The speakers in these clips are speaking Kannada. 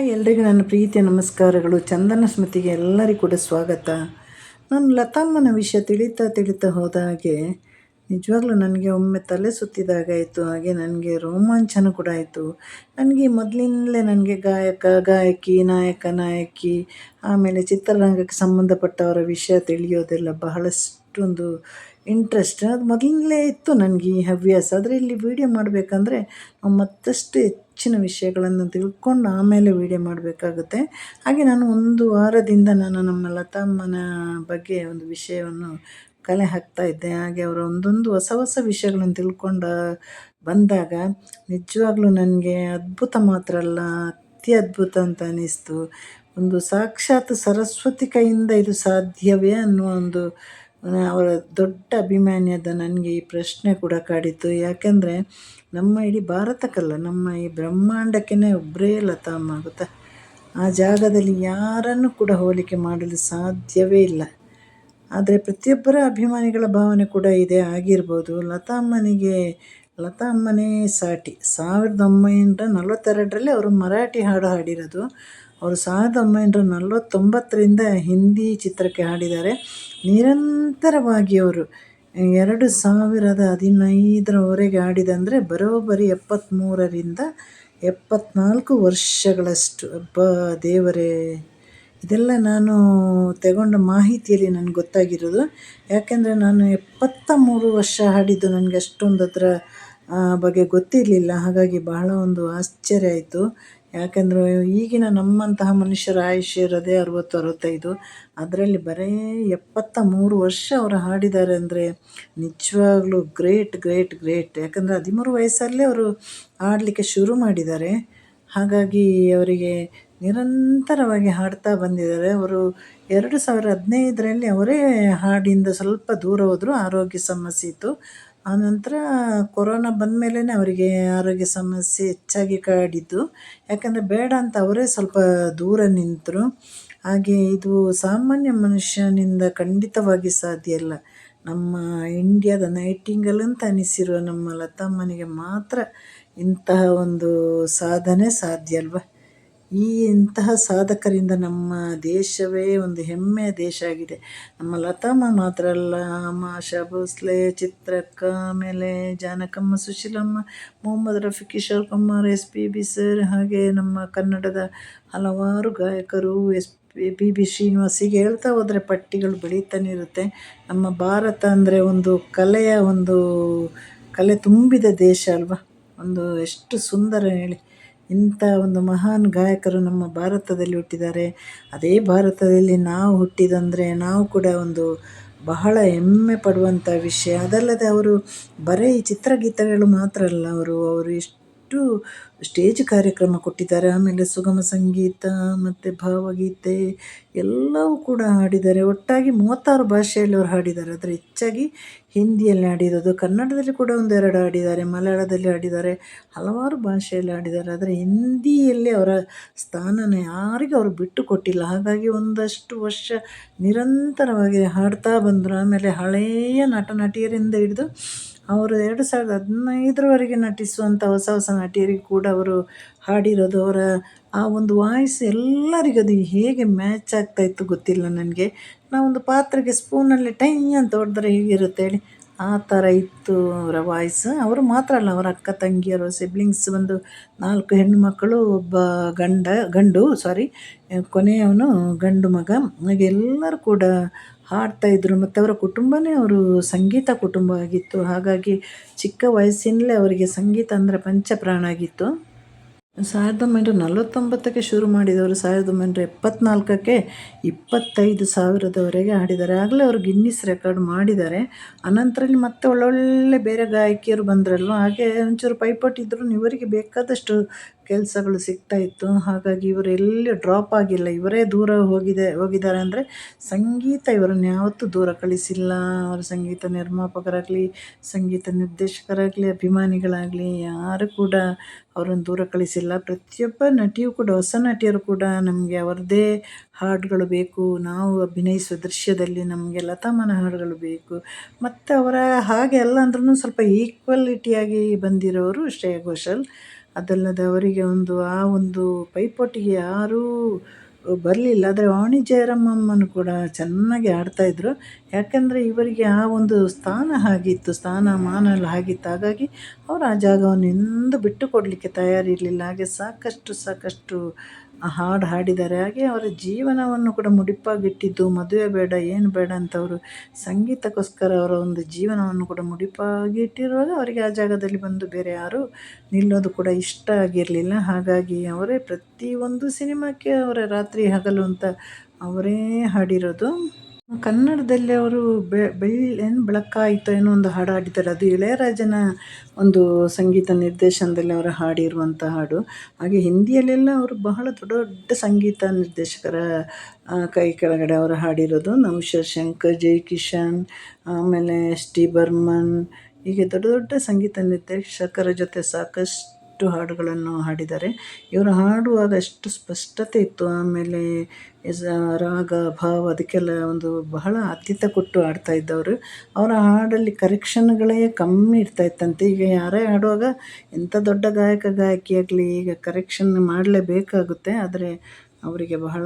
ಹಾಯ್ ಎಲ್ರಿಗೂ ನನ್ನ ಪ್ರೀತಿಯ ನಮಸ್ಕಾರಗಳು. ಚಂದನ ಸ್ಮೃತಿಗೆ ಎಲ್ಲರಿಗೂ ಕೂಡ ಸ್ವಾಗತ. ನಾನು ಲತಾಮ್ಮನ ವಿಷಯ ತಿಳಿತಾ ಹೋದ ಹಾಗೆ ನಿಜವಾಗ್ಲೂ ನನಗೆ ಒಮ್ಮೆ ತಲೆ ಸುತ್ತಿದಾಗಾಯಿತು. ಹಾಗೆ ನನಗೆ ರೋಮಾಂಚನ ಕೂಡ ಆಯಿತು. ನನಗೆ ಮೊದಲಿಂದಲೇ ನನಗೆ ಗಾಯಕ ಗಾಯಕಿ ನಾಯಕ ನಾಯಕಿ ಆಮೇಲೆ ಚಿತ್ರರಂಗಕ್ಕೆ ಸಂಬಂಧಪಟ್ಟವರ ವಿಷಯ ತಿಳಿಯೋದೆಲ್ಲ ಬಹಳಷ್ಟೊಂದು ಇಂಟ್ರೆಸ್ಟ್. ಅದು ಮೊದಲಿಂದಲೇ ಇತ್ತು ನನಗೆ ಈ ಹವ್ಯಾಸ. ಆದರೆ ಇಲ್ಲಿ ವೀಡಿಯೋ ಮಾಡಬೇಕಂದ್ರೆ ನಾವು ಮತ್ತಷ್ಟು ಹೆಚ್ಚಿನ ವಿಷಯಗಳನ್ನು ತಿಳ್ಕೊಂಡು ಆಮೇಲೆ ವೀಡಿಯೋ ಮಾಡಬೇಕಾಗುತ್ತೆ. ಹಾಗೆ ನಾನು ಒಂದು ವಾರದಿಂದ ನಮ್ಮ ಲತಾಮ್ಮನ ಬಗ್ಗೆ ಒಂದು ವಿಷಯವನ್ನು ಕಲೆ ಹಾಕ್ತಾ ಇದ್ದೆ. ಹಾಗೆ ಅವರ ಒಂದೊಂದು ಹೊಸ ವಿಷಯಗಳನ್ನು ತಿಳ್ಕೊಂಡು ಬಂದಾಗ ನಿಜವಾಗ್ಲೂ ನನಗೆ ಅದ್ಭುತ ಮಾತ್ರ ಅಲ್ಲ, ಅತಿ ಅದ್ಭುತ ಅಂತ ಅನ್ನಿಸ್ತು. ಒಂದು ಸಾಕ್ಷಾತ್ ಸರಸ್ವತಿ ಕೈಯಿಂದ ಇದು ಸಾಧ್ಯವೇ ಅನ್ನುವ ಒಂದು ಅವರ ದೊಡ್ಡ ಅಭಿಮಾನಿಯಾದ ನನಗೆ ಈ ಪ್ರಶ್ನೆ ಕೂಡ ಕಾಡಿತ್ತು. ಯಾಕೆಂದರೆ ನಮ್ಮ ಇಡೀ ಭಾರತಕ್ಕಲ್ಲ, ನಮ್ಮ ಈ ಬ್ರಹ್ಮಾಂಡಕ್ಕೇ ಒಬ್ಬರೇ ಲತಾಮ್ಮ ಗೊತ್ತಾ. ಆ ಜಾಗದಲ್ಲಿ ಯಾರನ್ನು ಕೂಡ ಹೋಲಿಕೆ ಮಾಡಲು ಸಾಧ್ಯವೇ ಇಲ್ಲ. ಆದರೆ ಪ್ರತಿಯೊಬ್ಬರ ಅಭಿಮಾನಿಗಳ ಭಾವನೆ ಕೂಡ ಇದೆ ಆಗಿರ್ಬೋದು. ಲತಾಮ್ಮನೇ ಸಾಟಿ. 1942ರಲ್ಲಿ ಅವರು ಮರಾಠಿ ಹಾಡು ಹಾಡಿರೋದು. ಅವರು 1949ರಿಂದ ಹಿಂದಿ ಚಿತ್ರಕ್ಕೆ ಹಾಡಿದ್ದಾರೆ. ನಿರಂತರವಾಗಿ ಅವರು 2015ರವರೆಗೆ ಹಾಡಿದಂದರೆ ಬರೋಬ್ಬರಿ 73ರಿಂದ 74 ವರ್ಷಗಳಷ್ಟು. ಅಬ್ಬಾ ದೇವರೇ, ಇದೆಲ್ಲ ನಾನು ತಗೊಂಡ ಮಾಹಿತಿಯಲ್ಲಿ ನನಗೆ ಗೊತ್ತಾಗಿರೋದು. ಯಾಕೆಂದರೆ ನಾನು 73 ವರ್ಷ ಹಾಡಿದ್ದು ನನಗೆ ಅಷ್ಟೊಂದು ಅದರ ಬಗ್ಗೆ ಗೊತ್ತಿರಲಿಲ್ಲ. ಹಾಗಾಗಿ ಬಹಳ ಒಂದು ಆಶ್ಚರ್ಯ ಆಯಿತು. ಯಾಕೆಂದರೆ ಈಗಿನ ನಮ್ಮಂತಹ ಮನುಷ್ಯರ ಆಯುಷ್ಯ ಇರೋದೇ 60-65. ಅದರಲ್ಲಿ ಬರೀ 73 ವರ್ಷ ಅವರು ಹಾಡಿದ್ದಾರೆ ಅಂದರೆ ನಿಜವಾಗ್ಲೂ ಗ್ರೇಟ್. ಯಾಕಂದರೆ 13 ವಯಸ್ಸಲ್ಲೇ ಅವರು ಹಾಡಲಿಕ್ಕೆ ಶುರು ಮಾಡಿದ್ದಾರೆ. ಹಾಗಾಗಿ ಅವರಿಗೆ ನಿರಂತರವಾಗಿ ಹಾಡ್ತಾ ಬಂದಿದ್ದಾರೆ. ಅವರು 2015ರಲ್ಲಿ ಅವರೇ ಹಾಡಿಂದ ಸ್ವಲ್ಪ ದೂರ ಹೋದರು, ಆರೋಗ್ಯ ಸಮಸ್ಯೆ ಇತ್ತು. ಆನಂತರ ಕೊರೋನಾ ಬಂದ ಮೇಲೇ ಅವರಿಗೆ ಆರೋಗ್ಯ ಸಮಸ್ಯೆ ಹೆಚ್ಚಾಗಿ ಕಾಡಿದ್ದು. ಯಾಕಂದರೆ ಬೇಡ ಅಂತ ಅವರೇ ಸ್ವಲ್ಪ ದೂರ ನಿಂತರು. ಹಾಗೆ ಇದು ಸಾಮಾನ್ಯ ಮನುಷ್ಯನಿಂದ ಖಂಡಿತವಾಗಿ ಸಾಧ್ಯ ಇಲ್ಲ. ನಮ್ಮ ಇಂಡಿಯಾದ ನೈಟಿಂಗಲ್ ಅಂತ ಅನಿಸಿರುವ ನಮ್ಮ ಲತಾಮ್ಮನಿಗೆ ಮಾತ್ರ ಇಂತಹ ಒಂದು ಸಾಧನೆ ಸಾಧ್ಯ ಅಲ್ವಾ. ಇಂತಹ ಸಾಧಕರಿಂದ ನಮ್ಮ ದೇಶವೇ ಒಂದು ಹೆಮ್ಮೆಯ ದೇಶ ಆಗಿದೆ. ನಮ್ಮ ಲತಾಮ್ಮ ಮಾತ್ರ ಅಲ್ಲ, ಆಶಾ ಭೋಸ್ಲೆ, ಚಿತ್ರಕ್ಕ, ಆಮೇಲೆ ಜಾನಕಮ್ಮ, ಸುಶೀಲಮ್ಮ, ಮೊಹಮ್ಮದ್ ರಫಿ, ಕಿಶೋರ್ ಕುಮಾರ್, SPB ಸರ್, ಹಾಗೆ ನಮ್ಮ ಕನ್ನಡದ ಹಲವಾರು ಗಾಯಕರು, PB ಶ್ರೀನಿವಾಸ್, ಹೀಗೆ ಹೇಳ್ತಾ ಹೋದರೆ ಪಟ್ಟಿಗಳು ಬೆಳೀತಾನೆ ಇರುತ್ತೆ. ನಮ್ಮ ಭಾರತ ಅಂದರೆ ಒಂದು ಕಲೆ ತುಂಬಿದ ದೇಶ ಅಲ್ವಾ. ಒಂದು ಎಷ್ಟು ಸುಂದರ ಹೇಳಿ. ಇಂಥ ಒಂದು ಮಹಾನ್ ಗಾಯಕರು ನಮ್ಮ ಭಾರತದಲ್ಲಿ ಹುಟ್ಟಿದ್ದಾರೆ. ಅದೇ ಭಾರತದಲ್ಲಿ ನಾವು ಹುಟ್ಟಿದಂದರೆ ನಾವು ಕೂಡ ಒಂದು ಬಹಳ ಹೆಮ್ಮೆ ಪಡುವಂಥ ವಿಷಯ. ಅದಲ್ಲದೆ ಅವರು ಬರೀ ಚಿತ್ರಗೀತೆಗಳು ಮಾತ್ರ ಅಲ್ಲ, ಅವರು ಎಷ್ಟು ಸ್ಟೇಜ್ ಕಾರ್ಯಕ್ರಮ ಕೊಟ್ಟಿದ್ದಾರೆ. ಆಮೇಲೆ ಸುಗಮ ಸಂಗೀತ ಮತ್ತು ಭಾವಗೀತೆ ಎಲ್ಲವೂ ಕೂಡ ಹಾಡಿದ್ದಾರೆ. ಒಟ್ಟಾಗಿ 36 ಭಾಷೆಯಲ್ಲಿ ಅವರು ಹಾಡಿದ್ದಾರೆ. ಆದರೆ ಹೆಚ್ಚಾಗಿ ಹಿಂದಿಯಲ್ಲಿ ಹಾಡಿರೋದು, ಕನ್ನಡದಲ್ಲಿ ಕೂಡ 1-2 ಹಾಡಿದ್ದಾರೆ, ಮಲಯಾಳದಲ್ಲಿ ಹಾಡಿದ್ದಾರೆ, ಹಲವಾರು ಭಾಷೆಯಲ್ಲಿ ಹಾಡಿದ್ದಾರೆ. ಆದರೆ ಹಿಂದಿಯಲ್ಲಿ ಅವರ ಸ್ಥಾನನ ಯಾರಿಗೂ ಅವರು ಬಿಟ್ಟು ಕೊಟ್ಟಿಲ್ಲ. ಹಾಗಾಗಿ ಒಂದಷ್ಟು ವರ್ಷ ನಿರಂತರವಾಗಿ ಹಾಡ್ತಾ ಬಂದರು. ಆಮೇಲೆ ಹಳೆಯ ನಟ ನಟಿಯರಿಂದ ಹಿಡಿದು ಅವರು 2015ರವರೆಗೆ ನಟಿಸುವಂಥ ಹೊಸ ನಟಿಯರಿಗೂ ಕೂಡ ಅವರು ಹಾಡಿರೋದು. ಅವರ ಆ ಒಂದು ವಾಯ್ಸ್ ಎಲ್ಲರಿಗೂ ಅದು ಹೇಗೆ ಮ್ಯಾಚ್ ಆಗ್ತಾಯಿತ್ತು ಗೊತ್ತಿಲ್ಲ ನನಗೆ. ನಾವೊಂದು ಪಾತ್ರೆಗೆ ಸ್ಪೂನಲ್ಲಿ ಟೈ ಅಂತ ಹೊಡೆದ್ರೆ ಹೇಗಿರುತ್ತೆ ಹೇಳಿ, ಆ ಥರ ಇತ್ತು ಅವರ ವಾಯ್ಸ್. ಅವರು ಮಾತ್ರ ಅಲ್ಲ, ಅವರ ಅಕ್ಕ ತಂಗಿಯರು, ಸಿಬ್ಲಿಂಗ್ಸ್ ಒಂದು 4 ಹೆಣ್ಣು ಮಕ್ಕಳು, ಒಬ್ಬ ಕೊನೆಯವನು ಗಂಡು ಮಗ. ಹಾಗೆ ಎಲ್ಲರೂ ಕೂಡ ಹಾಡ್ತಾಯಿದ್ರು. ಮತ್ತು ಅವರ ಕುಟುಂಬನೇ ಅವರು ಸಂಗೀತ ಕುಟುಂಬ ಆಗಿತ್ತು. ಹಾಗಾಗಿ ಚಿಕ್ಕ ವಯಸ್ಸಿನಲ್ಲೇ ಅವರಿಗೆ ಸಂಗೀತ ಅಂದರೆ ಪಂಚಪ್ರಾಣ ಆಗಿತ್ತು. 1949ಕ್ಕೆ ಶುರು ಮಾಡಿದವರು 1974ಕ್ಕೆ 25,000ದವರೆಗೆ ಹಾಡಿದ್ದಾರೆ. ಆಗಲೇ ಅವರು ಗಿನ್ನಿಸ್ ರೆಕಾರ್ಡ್ ಮಾಡಿದ್ದಾರೆ. ಅನಂತರಲ್ಲಿ ಮತ್ತೆ ಒಳ್ಳೊಳ್ಳೆ ಬೇರೆ ಗಾಯಕಿಯರು ಬಂದ್ರಲ್ವ, ಹಾಗೆ ಒಂಚೂರು ಪೈಪೋಟಿ ಇದ್ರೂ ಇವರಿಗೆ ಬೇಕಾದಷ್ಟು ಕೆಲಸಗಳು ಸಿಗ್ತಾಯಿತ್ತು. ಹಾಗಾಗಿ ಇವರು ಎಲ್ಲಿ ಡ್ರಾಪ್ ಆಗಿಲ್ಲ. ಇವರೇ ದೂರ ಹೋಗಿದ್ದಾರೆ ಅಂದರೆ ಸಂಗೀತ ಇವರನ್ನು ಯಾವತ್ತೂ ದೂರ ಕಳಿಸಿಲ್ಲ. ಅವರು ಸಂಗೀತ ನಿರ್ಮಾಪಕರಾಗಲಿ, ಸಂಗೀತ ನಿರ್ದೇಶಕರಾಗಲಿ, ಅಭಿಮಾನಿಗಳಾಗಲಿ ಯಾರು ಕೂಡ ಅವರನ್ನು ದೂರ ಕಳಿಸಿಲ್ಲ. ಪ್ರತಿಯೊಬ್ಬ ನಟಿಯೂ ಕೂಡ, ಹೊಸ ನಟಿಯರು ಕೂಡ ನಮಗೆ ಅವರದ್ದೇ ಹಾಡುಗಳು ಬೇಕು, ನಾವು ಅಭಿನಯಿಸುವ ದೃಶ್ಯದಲ್ಲಿ ನಮಗೆ ಲತಾಮ್ಮನ ಹಾಡುಗಳು ಬೇಕು. ಮತ್ತು ಅವರ ಹಾಗೆ ಅಲ್ಲ ಅಂದ್ರೂ ಸ್ವಲ್ಪ ಈಕ್ವಾಲಿಟಿಯಾಗಿ ಬಂದಿರೋರು ಶ್ರೇಯಾ ಘೋಷಾಲ್. ಅದಲ್ಲದೆ ಅವರಿಗೆ ಆ ಒಂದು ಪೈಪೋಟಿಗೆ ಯಾರೂ ಬರಲಿಲ್ಲ. ಆದರೆ ವಾಣಿ ಜಯರಾಮಮ್ಮನು ಕೂಡ ಚೆನ್ನಾಗಿ ಆಡ್ತಾಯಿದ್ರು. ಯಾಕಂದರೆ ಇವರಿಗೆ ಆ ಒಂದು ಸ್ಥಾನ ಹಾಗಿತ್ತು, ಸ್ಥಾನಮಾನ ಎಲ್ಲ ಹಾಗಿತ್ತು. ಹಾಗಾಗಿ ಅವರು ಆ ಜಾಗವನ್ನು ಎಂದೂ ಬಿಟ್ಟು ಕೊಡಲಿಕ್ಕೆ ತಯಾರಿರಲಿಲ್ಲ. ಹಾಗೆ ಸಾಕಷ್ಟು ಹಾಡು ಹಾಡಿದ್ದಾರೆ. ಹಾಗೆ ಅವರ ಜೀವನವನ್ನು ಕೂಡ ಮುಡಿಪಾಗಿಟ್ಟಿದ್ದು, ಮದುವೆ ಬೇಡ ಏನು ಬೇಡ ಅಂತ ಅವರು ಸಂಗೀತಕ್ಕೋಸ್ಕರ ಅವರ ಒಂದು ಜೀವನವನ್ನು ಕೂಡ ಮುಡಿಪಾಗಿ ಇಟ್ಟಿರುವಾಗ ಅವರಿಗೆ ಆ ಜಾಗದಲ್ಲಿ ಬಂದು ಬೇರೆ ಯಾರೂ ನಿಲ್ಲೋದು ಕೂಡ ಇಷ್ಟ ಆಗಿರಲಿಲ್ಲ. ಹಾಗಾಗಿ ಅವರೇ ಪ್ರತಿಯೊಂದು ಸಿನಿಮಾಕ್ಕೆ ಅವರ ರಾತ್ರಿ ಹಗಲು ಅಂತ ಅವರೇ ಹಾಡಿರೋದು. ಕನ್ನಡದಲ್ಲಿ ಅವರು ಬೆಳಕಾಯಿತೋ ಏನೋ ಒಂದು ಹಾಡು ಹಾಡಿದ್ದಾರೆ. ಅದು ಇಳೆಯರಾಜನ ಒಂದು ಸಂಗೀತ ನಿರ್ದೇಶನದಲ್ಲಿ ಅವರು ಹಾಡಿರುವಂಥ ಹಾಡು. ಹಾಗೆ ಹಿಂದಿಯಲ್ಲೆಲ್ಲ ಅವರು ಬಹಳ ದೊಡ್ಡ ದೊಡ್ಡ ಸಂಗೀತ ನಿರ್ದೇಶಕರ ಕೈ ಕೆಳಗಡೆ ಅವರು ಹಾಡಿರೋದು. ನೌಶಾದ್ ಶಂಕರ್, ಜೈ ಕಿಶನ್, ಆಮೇಲೆ ಎಸ್ ಟಿ ಬರ್ಮನ್, ಹೀಗೆ ದೊಡ್ಡ ದೊಡ್ಡ ಸಂಗೀತ ನಿರ್ದೇಶಕರ ಜೊತೆ ಸಾಕಷ್ಟು ಹಾಡುಗಳನ್ನು ಹಾಡಿದ್ದಾರೆ. ಇವರು ಹಾಡುವಾಗ ಅಷ್ಟು ಸ್ಪಷ್ಟತೆ ಇತ್ತು. ಆಮೇಲೆ ರಾಗ ಭಾವ ಅದಕ್ಕೆಲ್ಲ ಒಂದು ಬಹಳ ಆದ್ಯತೆ ಕೊಟ್ಟು ಹಾಡ್ತಾ ಇದ್ದವರು. ಅವರ ಹಾಡಲ್ಲಿ ಕರೆಕ್ಷನ್ಗಳೇ ಕಮ್ಮಿ ಇರ್ತಾಯಿತ್ತಂತೆ. ಈಗ ಯಾರೇ ಹಾಡುವಾಗ ಎಂಥ ದೊಡ್ಡ ಗಾಯಕಿಯಾಗಲಿ ಈಗ ಕರೆಕ್ಷನ್ ಮಾಡಲೇಬೇಕಾಗುತ್ತೆ. ಆದರೆ ಅವರಿಗೆ ಬಹಳ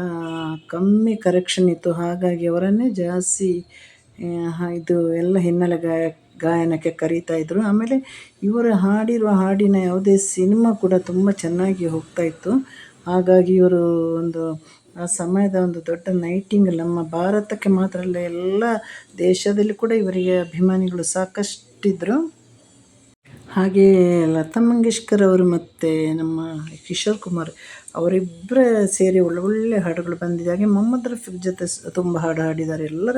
ಕಮ್ಮಿ ಕರೆಕ್ಷನ್ ಇತ್ತು. ಹಾಗಾಗಿ ಅವರನ್ನೇ ಜಾಸ್ತಿ ಇದು ಎಲ್ಲ ಹಿನ್ನೆಲೆ ಗಾಯನಕ್ಕೆ ಕರೀತಾಯಿದ್ರು. ಆಮೇಲೆ ಇವರು ಹಾಡಿರುವ ಹಾಡಿನ ಯಾವುದೇ ಸಿನಿಮಾ ಕೂಡ ತುಂಬ ಚೆನ್ನಾಗಿ ಹೋಗ್ತಾಯಿತ್ತು. ಹಾಗಾಗಿ ಇವರು ಒಂದು ಆ ಸಮಯದ ಒಂದು ದೊಡ್ಡ ನೈಟಿಂಗೇಲ್. ನಮ್ಮ ಭಾರತಕ್ಕೆ ಮಾತ್ರ ಅಲ್ಲ, ಎಲ್ಲ ದೇಶದಲ್ಲಿ ಕೂಡ ಇವರಿಗೆ ಅಭಿಮಾನಿಗಳು ಸಾಕಷ್ಟಿದ್ದರು. ಹಾಗೆ ಲತಾ ಮಂಗೇಶ್ಕರ್ ಅವರು ಮತ್ತು ನಮ್ಮ ಕಿಶೋರ್ ಕುಮಾರ್ ಅವರಿಬ್ಬರ ಸೇರಿ ಒಳ್ಳೊಳ್ಳೆ ಹಾಡುಗಳು ಬಂದಿದೆ. ಹಾಗೆ ಮೊಹಮ್ಮದ್ ರಫೀಕ್ ಜೊತೆ ತುಂಬ ಹಾಡು ಹಾಡಿದ್ದಾರೆ. ಎಲ್ಲರ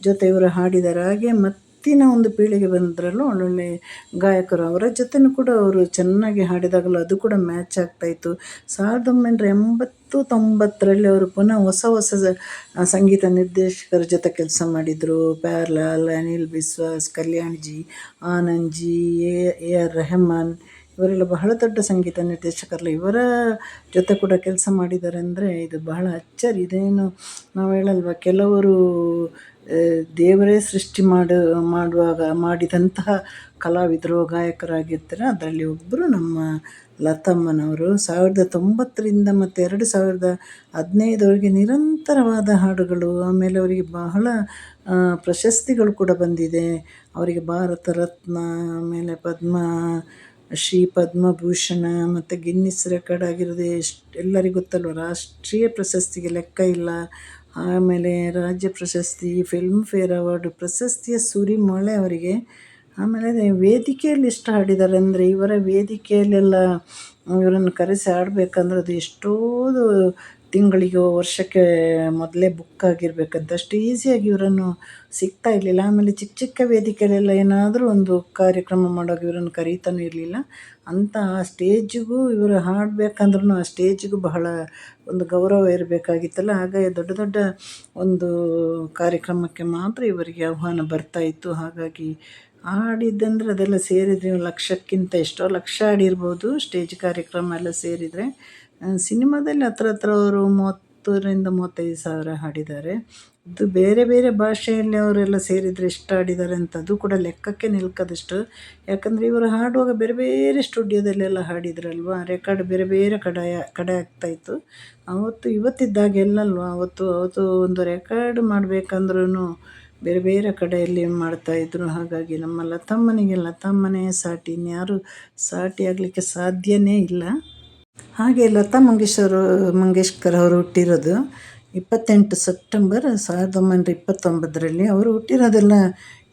ಜೊತೆ ಇವರು ಹಾಡಿದ್ದಾರೆ. ಹಾಗೆ ಮತ್ತಿನ ಒಂದು ಪೀಳಿಗೆ ಬಂದ್ರಲ್ಲೂ ಒಳ್ಳೊಳ್ಳೆ ಗಾಯಕರು, ಅವರ ಜೊತೆನೂ ಕೂಡ ಅವರು ಚೆನ್ನಾಗಿ ಹಾಡಿದಾಗಲೂ ಅದು ಕೂಡ ಮ್ಯಾಚ್ ಆಗ್ತಾಯಿತ್ತು. 1980-90ರಲ್ಲಿ ಅವರು ಪುನಃ ಹೊಸ ಸಂಗೀತ ನಿರ್ದೇಶಕರ ಜೊತೆ ಕೆಲಸ ಮಾಡಿದರು. ಪ್ಯಾರ್ಲಾಲ್, ಅನಿಲ್ ಬಿಸ್ವಾಸ್, ಕಲ್ಯಾಣ್ಜಿ, ಆನಂದ್ಜಿ, ಎ ಆರ್ ರೆಹಮಾನ್ ಇವರೆಲ್ಲ ಬಹಳ ದೊಡ್ಡ ಸಂಗೀತ ನಿರ್ದೇಶಕರಲ್ಲ. ಇವರ ಜೊತೆ ಕೂಡ ಕೆಲಸ ಮಾಡಿದ್ದಾರೆ ಅಂದರೆ ಇದು ಬಹಳ ಅಚ್ಚರಿ. ಇದೇನು ನಾವು ಹೇಳಲ್ವ, ಕೆಲವರು ದೇವರೇ ಸೃಷ್ಟಿ ಮಾಡುವಾಗ ಮಾಡಿದಂತಹ ಕಲಾವಿದರು, ಗಾಯಕರಾಗಿರ್ತಾರೆ. ಅದರಲ್ಲಿ ಒಬ್ಬರು ನಮ್ಮ ಲತಮ್ಮನವರು. 1990ರಿಂದ ಮತ್ತು 2015ವರೆಗೆ ನಿರಂತರವಾದ ಹಾಡುಗಳು. ಆಮೇಲೆ ಅವರಿಗೆ ಬಹಳ ಪ್ರಶಸ್ತಿಗಳು ಕೂಡ ಬಂದಿದೆ. ಅವರಿಗೆ ಭಾರತ ರತ್ನ, ಆಮೇಲೆ ಪದ್ಮಶ್ರೀ, ಪದ್ಮಭೂಷಣ ಮತ್ತು ಗಿನ್ನಿಸ್ ರೆಕಾರ್ಡ್ ಆಗಿರೋದು ಎಲ್ಲರಿಗೂ ಗೊತ್ತಲ್ವ. ರಾಷ್ಟ್ರೀಯ ಪ್ರಶಸ್ತಿಗೆ ಲೆಕ್ಕ ಇಲ್ಲ. ಆಮೇಲೆ ರಾಜ್ಯ ಪ್ರಶಸ್ತಿ, ಫಿಲ್ಮ್ಫೇರ್ ಅವಾರ್ಡು, ಪ್ರಶಸ್ತಿಯ ಸುರಿಮಳೆ ಅವರಿಗೆ. ಆಮೇಲೆ ವೇದಿಕೆಯಲ್ಲಿ ಎಷ್ಟು ಹಾಡಿದ್ದಾರೆ ಅಂದರೆ, ಇವರ ವೇದಿಕೆಯಲ್ಲೆಲ್ಲ ಇವರನ್ನು ಕರೆಸಿ ಹಾಡಬೇಕಂದ್ರೆ ಅದು ಎಷ್ಟೋ ತಿಂಗಳಿಗೋ ವರ್ಷಕ್ಕೆ ಮೊದಲೇ ಬುಕ್ ಆಗಿರಬೇಕಂತ, ಅಷ್ಟು ಈಸಿಯಾಗಿ ಇವರನ್ನು ಸಿಗ್ತಾ ಇರಲಿಲ್ಲ. ಆಮೇಲೆ ಚಿಕ್ಕ ವೇದಿಕೆಯಲ್ಲೆಲ್ಲ ಏನಾದರೂ ಒಂದು ಕಾರ್ಯಕ್ರಮ ಮಾಡುವಾಗ ಇವರನ್ನು ಕರೀತಾನೂ ಇರಲಿಲ್ಲ. ಅಂಥ ಆ ಸ್ಟೇಜಿಗೂ ಇವರು ಹಾಡಬೇಕಂದ್ರೂ ಆ ಸ್ಟೇಜಿಗೂ ಬಹಳ ಒಂದು ಗೌರವ ಇರಬೇಕಾಗಿತ್ತಲ್ಲ. ಹಾಗಾಗಿ ದೊಡ್ಡ ಒಂದು ಕಾರ್ಯಕ್ರಮಕ್ಕೆ ಮಾತ್ರ ಇವರಿಗೆ ಆಹ್ವಾನ ಬರ್ತಾಯಿತ್ತು. ಹಾಗಾಗಿ ಹಾಡಿದ್ದಂದ್ರೆ ಅದೆಲ್ಲ ಸೇರಿದರೆ ಲಕ್ಷಕ್ಕಿಂತ ಎಷ್ಟೋ ಲಕ್ಷ ಹಾಡಿರ್ಬೋದು, ಸ್ಟೇಜ್ ಕಾರ್ಯಕ್ರಮ ಎಲ್ಲ ಸೇರಿದರೆ. ಸಿನಿಮಾದಲ್ಲಿ ಹತ್ರ ಅವರು 30,000-35,000 ಹಾಡಿದ್ದಾರೆ. ಇದು ಬೇರೆ ಭಾಷೆಯಲ್ಲಿ ಅವರೆಲ್ಲ ಸೇರಿದರೆ ಎಷ್ಟು ಹಾಡಿದ್ದಾರೆ ಅಂತ ಅದು ಕೂಡ ಲೆಕ್ಕಕ್ಕೆ ನಿಲ್ಕದಷ್ಟು. ಯಾಕಂದರೆ ಇವರು ಹಾಡುವಾಗ ಬೇರೆ ಸ್ಟುಡಿಯೋದಲ್ಲೆಲ್ಲ ಹಾಡಿದ್ರಲ್ವ, ರೆಕಾರ್ಡ್ ಬೇರೆ ಕಡೆ ಆಗ್ತಾಯಿತ್ತು. ಇವತ್ತಿದ್ದಾಗೆ ಎಲ್ಲಲ್ವ. ಅವತ್ತು ಒಂದು ರೆಕಾರ್ಡ್ ಮಾಡಬೇಕಂದ್ರೂ ಬೇರೆ ಕಡೆಯಲ್ಲಿ ಮಾಡ್ತಾಯಿದ್ರು. ಹಾಗಾಗಿ ನಮ್ಮ ಲತಮ್ಮನೇ ಸಾಟಿ, ಇನ್ಯಾರು ಸಾಟಿ ಆಗಲಿಕ್ಕೆ ಸಾಧ್ಯವೇ ಇಲ್ಲ. ಹಾಗೆ ಲತಾ ಮಂಗೇಶ್ಕರ್ ಅವರು ಹುಟ್ಟಿರೋದು 28 ಸೆಪ್ಟೆಂಬರ್ 1929ರಲ್ಲಿ. ಅವರು ಹುಟ್ಟಿರೋದೆಲ್ಲ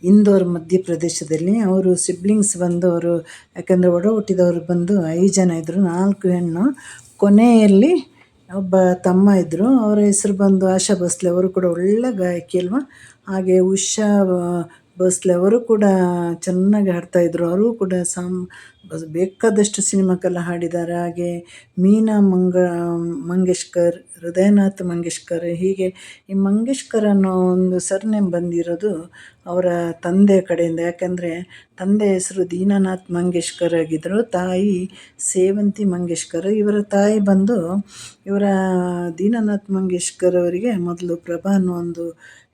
ಇಂದೋರ್, ಮಧ್ಯಪ್ರದೇಶದಲ್ಲಿ. ಅವರು ಸಿಬ್ಲಿಂಗ್ಸ್ ಬಂದು ಅವರು, ಯಾಕಂದರೆ ಹುಟ್ಟಿದವರು ಬಂದು 5 ಜನ ಇದ್ದರು, 4 ಹೆಣ್ಣು. ಕೊನೆಯಲ್ಲಿ ಒಬ್ಬ ತಮ್ಮ ಇದ್ದರು. ಅವರ ಹೆಸರು ಬಂದು ಆಶಾ ಭೋಸ್ಲೆ. ಅವರು ಕೂಡ ಒಳ್ಳೆ ಗಾಯಕಿ ಅಲ್ವ. ಹಾಗೆ ಉಷಾ ಭೋಸ್ಲೆ ಅವರು ಕೂಡ ಚೆನ್ನಾಗಿ ಹಾಡ್ತಾಯಿದ್ರು. ಅವರು ಕೂಡ ಬೇಕಾದಷ್ಟು ಸಿನಿಮಾಕ್ಕೆಲ್ಲ ಹಾಡಿದ್ದಾರೆ. ಹಾಗೆ ಮೀನಾ ಮಂಗೇಶ್ಕರ್, ಹೃದಯನಾಥ್ ಮಂಗೇಶ್ಕರ್, ಹೀಗೆ ಈ ಮಂಗೇಶ್ಕರ್ ಅನ್ನೋ ಒಂದು ಸರ್ನೇಮ್ ಬಂದಿರೋದು ಅವರ ತಂದೆಯ ಕಡೆಯಿಂದ. ಯಾಕಂದರೆ ತಂದೆ ಹೆಸರು ದೀನಾನಾಥ್ ಮಂಗೇಶ್ಕರ್ ಆಗಿದ್ದರು, ತಾಯಿ ಸೇವಂತಿ ಮಂಗೇಶ್ಕರ್. ಇವರ ತಾಯಿ ಬಂದು ದೀನಾನಾಥ್ ಮಂಗೇಶ್ಕರ್ ಅವರಿಗೆ ಮೊದಲು ಪ್ರಭಾ ಅನ್ನೋ ಒಂದು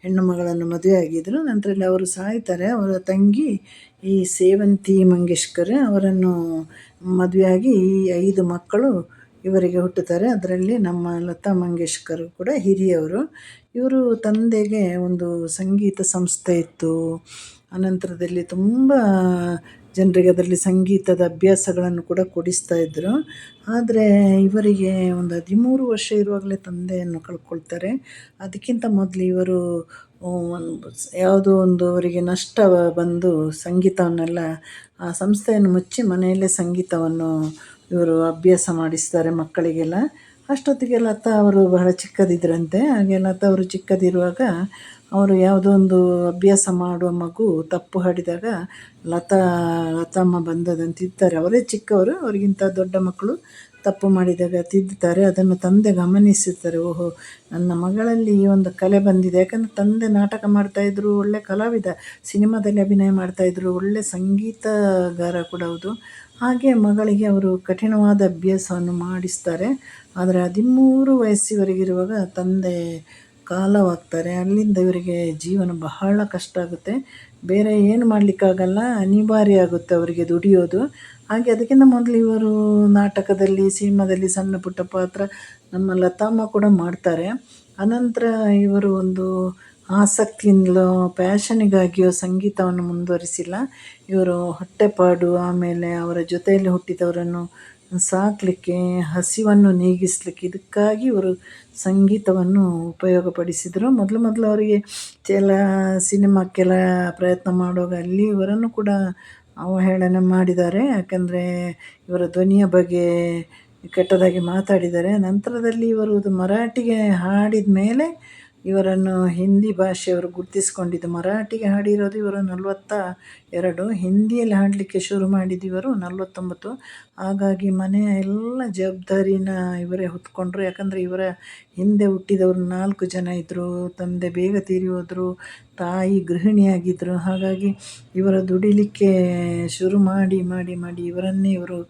ಹೆಣ್ಣು ಮಗಳನ್ನು ಮದುವೆ ಆಗಿದ್ದರು. ನಂತರದಲ್ಲಿ ಅವರು ಸಾಯ್ತಾರೆ. ಅವರ ತಂಗಿ ಈ ಸೇವಂತಿ ಮಂಗೇಶ್ಕರ್ ಅವರನ್ನು ಮದುವೆಯಾಗಿ ಈ 5 ಮಕ್ಕಳು ಇವರಿಗೆ ಹುಟ್ಟುತ್ತಾರೆ. ಅದರಲ್ಲಿ ನಮ್ಮ ಲತಾ ಮಂಗೇಶ್ಕರ್ ಕೂಡ ಹಿರಿಯವರು. ಇವರು ತಂದೆಗೆ ಒಂದು ಸಂಗೀತ ಸಂಸ್ಥೆ ಇತ್ತು. ಅನಂತರದಲ್ಲಿ ತುಂಬ ಜನರಿಗೆ ಅದರಲ್ಲಿ ಸಂಗೀತದ ಅಭ್ಯಾಸಗಳನ್ನು ಕೂಡ ಕೊಡಿಸ್ತಾ ಇದ್ದರು. ಆದರೆ ಇವರಿಗೆ ಒಂದು 13 ವರ್ಷ ಇರುವಾಗಲೇ ತಂದೆಯನ್ನು ಕಳ್ಕೊಳ್ತಾರೆ. ಅದಕ್ಕಿಂತ ಮೊದಲು ಇವರು ಒಂದು ಯಾವುದೋ ಒಂದು ಅವರಿಗೆ ನಷ್ಟ ಬಂದು ಸಂಗೀತವನ್ನೆಲ್ಲ ಆ ಸಂಸ್ಥೆಯನ್ನು ಮುಚ್ಚಿ ಮನೆಯಲ್ಲೇ ಸಂಗೀತವನ್ನು ಇವರು ಅಭ್ಯಾಸ ಮಾಡಿಸ್ತಾರೆ ಮಕ್ಕಳಿಗೆಲ್ಲ. ಅಷ್ಟೊತ್ತಿಗೆ ಲತಾ ಅವರು ಬಹಳ ಚಿಕ್ಕದಿದ್ದರಂತೆ. ಹಾಗೆ ಲತಾ ಅವರು ಚಿಕ್ಕದಿರುವಾಗ ಅವರು ಯಾವುದೋ ಒಂದು ಅಭ್ಯಾಸ ಮಾಡುವ ಮಗು ತಪ್ಪು ಹಾಡಿದಾಗ ಲತಮ್ಮ ಬಂದದಂತ ತಿದ್ತಾರೆ. ಅವರೇ ಚಿಕ್ಕವರು, ಅವರಿಗಿಂತ ದೊಡ್ಡ ಮಕ್ಕಳು ತಪ್ಪು ಮಾಡಿದಾಗ ತಿದ್ದುತ್ತಾರೆ. ಅದನ್ನು ತಂದೆ ಗಮನಿಸುತ್ತಾರೆ. ಓಹೋ, ನನ್ನ ಮಗಳಲ್ಲಿ ಈ ಒಂದು ಕಲೆ ಬಂದಿದೆ. ಯಾಕಂದರೆ ತಂದೆ ನಾಟಕ ಮಾಡ್ತಾಯಿದ್ರು, ಒಳ್ಳೆ ಕಲಾವಿದ, ಸಿನಿಮಾದಲ್ಲಿ ಅಭಿನಯ ಮಾಡ್ತಾಯಿದ್ರು, ಒಳ್ಳೆ ಸಂಗೀತಗಾರ ಕೂಡ ಹೌದು. ಹಾಗೆ ಮಗಳಿಗೆ ಅವರು ಕಠಿಣವಾದ ಅಭ್ಯಾಸವನ್ನು ಮಾಡಿಸ್ತಾರೆ. ಆದರೆ 13 ವಯಸ್ಸಿವರೆಗಿರುವಾಗ ತಂದೆ ಕಾಲವಾಗ್ತಾರೆ. ಅಲ್ಲಿಂದ ಇವರಿಗೆ ಜೀವನ ಬಹಳ ಕಷ್ಟ ಆಗುತ್ತೆ. ಬೇರೆ ಏನು ಮಾಡಲಿಕ್ಕಾಗಲ್ಲ, ಅನಿವಾರ್ಯ ಆಗುತ್ತೆ ಅವರಿಗೆ ದುಡಿಯೋದು. ಹಾಗೆ ಅದಕ್ಕಿಂತ ಮೊದಲು ಇವರು ನಾಟಕದಲ್ಲಿ, ಸಿನಿಮಾದಲ್ಲಿ ಸಣ್ಣ ಪುಟ್ಟ ಪಾತ್ರ ನಮ್ಮ ಲತಾಮ್ಮ ಕೂಡ ಮಾಡ್ತಾರೆ. ಅನಂತರ ಇವರು ಒಂದು ಆಸಕ್ತಿಯಿಂದಲೋ ಪ್ಯಾಷನಿಗಾಗಿಯೋ ಸಂಗೀತವನ್ನು ಮುಂದುವರಿಸಿಲ್ಲ. ಇವರು ಹೊಟ್ಟೆಪಾಡು, ಆಮೇಲೆ ಅವರ ಜೊತೆಯಲ್ಲಿ ಹುಟ್ಟಿದವರನ್ನು ಸಾಕಲಿಕ್ಕೆ, ಹಸಿವನ್ನು ನೀಗಿಸಲಿಕ್ಕೆ, ಇದಕ್ಕಾಗಿ ಇವರು ಸಂಗೀತವನ್ನು ಉಪಯೋಗಪಡಿಸಿದರು. ಮೊದಲು ಅವರಿಗೆ ಸಿನಿಮಾಕ್ಕೆಲ್ಲ ಪ್ರಯತ್ನ ಮಾಡುವಾಗ ಅಲ್ಲಿ ಇವರನ್ನು ಕೂಡ ಅವಹೇಳನ ಮಾಡಿದ್ದಾರೆ. ಯಾಕಂದರೆ ಇವರ ಧ್ವನಿಯ ಬಗ್ಗೆ ಕೆಟ್ಟದಾಗಿ ಮಾತಾಡಿದ್ದಾರೆ. ನಂತರದಲ್ಲಿ ಇವರು ಮರಾಠಿಗೆ ಹಾಡಿದ ಮೇಲೆ ಇವರನ್ನು ಹಿಂದಿ ಭಾಷೆಯವರು ಗುರುತಿಸ್ಕೊಂಡಿದ್ದು. ಮರಾಠಿಗೆ ಹಾಡಿರೋದು ಇವರು 42, ಹಿಂದಿಯಲ್ಲಿ ಹಾಡಲಿಕ್ಕೆ ಶುರು ಮಾಡಿದ್ದು ಇವರು 49. ಹಾಗಾಗಿ ಮನೆಯ ಎಲ್ಲ ಜವಾಬ್ದಾರಿನ ಇವರೇ ಹೊತ್ಕೊಂಡ್ರು. ಯಾಕಂದರೆ ಇವರ ಹಿಂದೆ ಹುಟ್ಟಿದವರು 4 ಜನ ಇದ್ದರು. ತಂದೆ ಬೇಗ ತೀರಿ ಹೋದರು, ತಾಯಿ ಗೃಹಿಣಿಯಾಗಿದ್ದರು. ಹಾಗಾಗಿ ಇವರ ದುಡಿಲಿಕ್ಕೆ ಶುರು ಮಾಡಿ ಮಾಡಿ ಮಾಡಿ ಇವರನ್ನೇ ಇವರು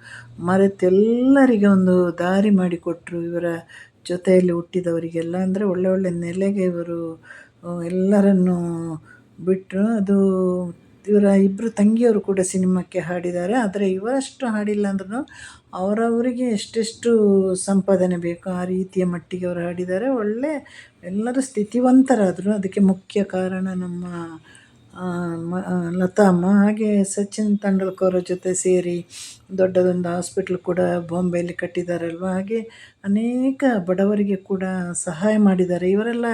ಮರೆತೆಲ್ಲರಿಗೆ ಒಂದು ದಾರಿ ಮಾಡಿಕೊಟ್ರು. ಇವರ ಜೊತೆಯಲ್ಲಿ ಹುಟ್ಟಿದವರಿಗೆಲ್ಲ ಅಂದರೆ ಒಳ್ಳೆ ನೆಲೆಗೆ ಇವರು ಎಲ್ಲರನ್ನೂ ಬಿಟ್ಟರು. ಅದು ಇವರ 2 ತಂಗಿಯವರು ಕೂಡ ಸಿನಿಮಾಕ್ಕೆ ಹಾಡಿದ್ದಾರೆ. ಆದರೆ ಇವರಷ್ಟು ಹಾಡಿಲ್ಲ ಅಂದ್ರೂ ಅವರವರಿಗೆ ಎಷ್ಟೆಷ್ಟು ಸಂಪಾದನೆ ಬೇಕು ಆ ರೀತಿಯ ಮಟ್ಟಿಗೆ ಅವರು ಹಾಡಿದ್ದಾರೆ. ಎಲ್ಲರೂ ಸ್ಥಿತಿವಂತರಾದರು. ಅದಕ್ಕೆ ಮುಖ್ಯ ಕಾರಣ ನಮ್ಮ ಲತಾ ಅಮ್ಮ. ಹಾಗೆ ಸಚಿನ್ ತೆಂಡೂಲ್ಕರ್ ಜೊತೆ ಸೇರಿ ದೊಡ್ಡದೊಂದು ಹಾಸ್ಪಿಟ್ಲ್ ಕೂಡ ಬಾಂಬೆಯಲ್ಲಿ ಕಟ್ಟಿದ್ದಾರಲ್ವ. ಹಾಗೆ ಅನೇಕ ಬಡವರಿಗೆ ಕೂಡ ಸಹಾಯ ಮಾಡಿದ್ದಾರೆ. ಇವರೆಲ್ಲ